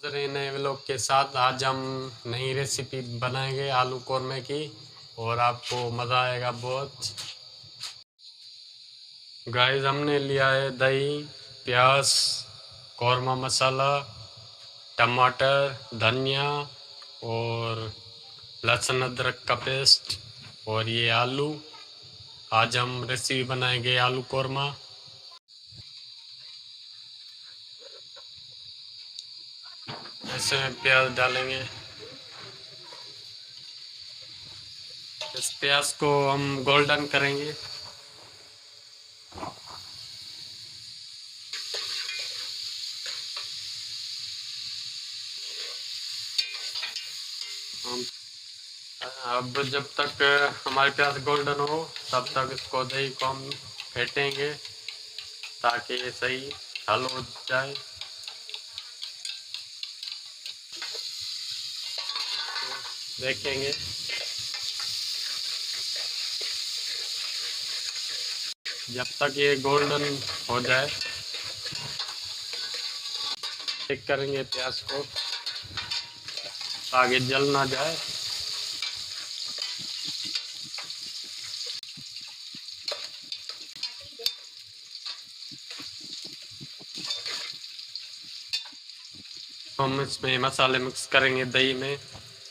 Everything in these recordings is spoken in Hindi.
दूसरे नए व्लॉग के साथ आज हम नई रेसिपी बनाएंगे आलू कौरमे की और आपको मज़ा आएगा बहुत। गाइस हमने लिया है दही, प्याज, कौरमा मसाला, टमाटर, धनिया और लहसुन अदरक का पेस्ट और ये आलू। आज हम रेसिपी बनाएंगे आलू कौरमा। इसमें प्याज डालेंगे। इस प्याज को हम गोल्डन करेंगे। हम अब जब तक हमारे प्याज गोल्डन हो तब तक इसको दही को हम फेंटेंगे ताकि ये सही हल हो जाए। देखेंगे जब तक ये गोल्डन हो जाए चेक करेंगे प्याज को ताकि जल ना जाए। हम इसमें मसाले मिक्स करेंगे दही में।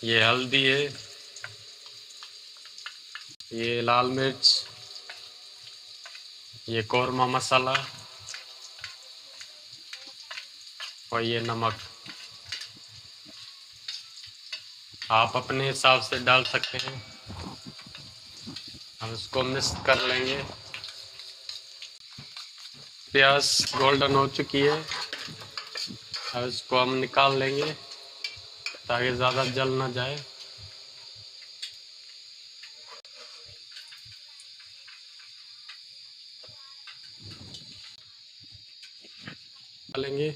ये हल्दी है, ये लाल मिर्च, ये कौरमा मसाला और ये नमक। आप अपने हिसाब से डाल सकते हैं। हम इसको मिक्स कर लेंगे। प्याज गोल्डन हो चुकी है, अब इसको हम निकाल लेंगे ताकि ज़्यादा जल ना जाए। डालेंगे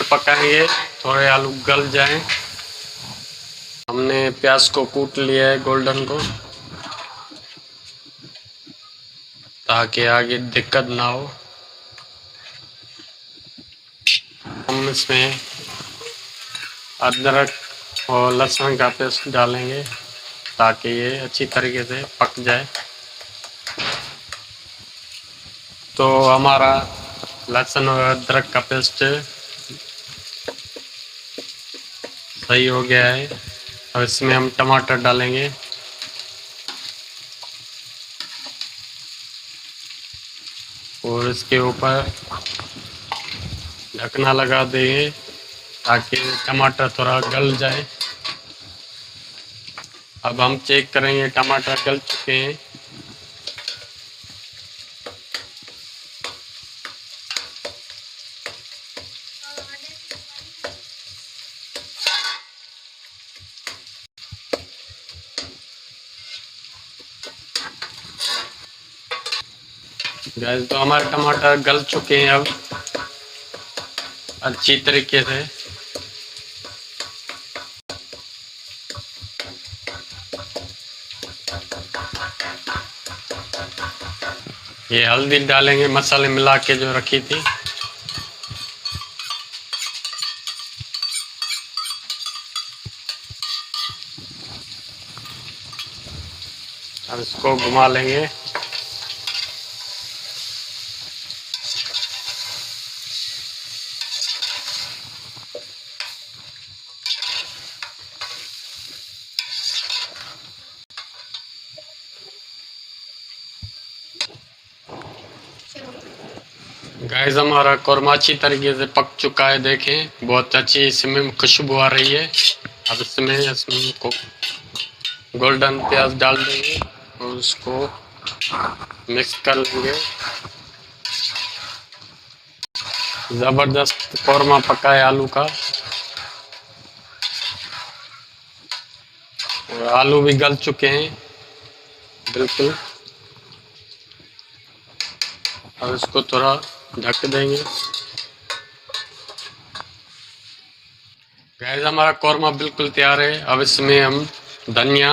पकाएंगे थोड़े आलू गल जाएं। हमने प्याज को कूट लिया है गोल्डन को ताकि आगे दिक्कत ना हो। हम इसमें अदरक और लहसुन का पेस्ट डालेंगे ताकि ये अच्छी तरीके से पक जाए। तो हमारा लहसुन और अदरक का पेस्ट सही हो गया है। अब इसमें हम टमाटर डालेंगे और इसके ऊपर ढकना लगा देंगे ताकि टमाटर थोड़ा गल जाए। अब हम चेक करेंगे टमाटर गल चुके हैं। गैस तो हमारे टमाटर गल चुके हैं अब अच्छी तरीके से। ये हल्दी डालेंगे मसाले मिला के जो रखी थी। अब इसको घुमा लेंगे। गैस हमारा कौरमा अच्छी तरीके से पक चुका है। देखें बहुत अच्छी इसमें खुशबू आ रही है। अब इसमें को गोल्डन प्याज डाल देंगे और उसको मिक्स कर लेंगे। ज़बरदस्त कौरमा पका है आलू का और आलू भी गल चुके हैं। बिल्कुल। अब इसको थोड़ा ढक देंगे। गाइस हमारा कौरमा बिल्कुल तैयार है। अब इसमें हम धनिया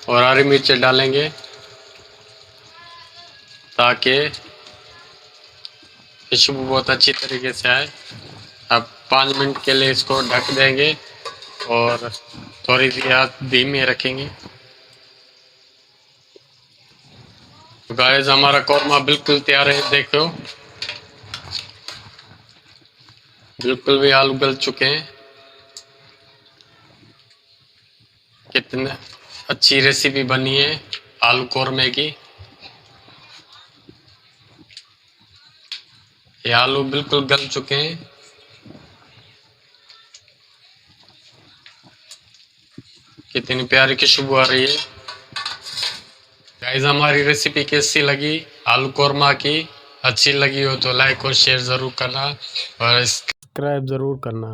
और हरी मिर्च डालेंगे ताकि खुशबू बहुत अच्छी तरीके से आए। अब 5 मिनट के लिए इसको ढक देंगे और थोड़ी सी आंच धीमी रखेंगे। तो गाइस हमारा कौरमा बिल्कुल तैयार है। देखो बिल्कुल भी आलू गल चुके हैं। कितने अच्छी रेसिपी बनी है आलू कौरमे की। ये आलू बिल्कुल गल चुके हैं। कितनी प्यारी खुशबू आ रही है। गाइस हमारी रेसिपी कैसी लगी आलू कौरमा की? अच्छी लगी हो तो लाइक और शेयर ज़रूर करना और सब्सक्राइब ज़रूर करना।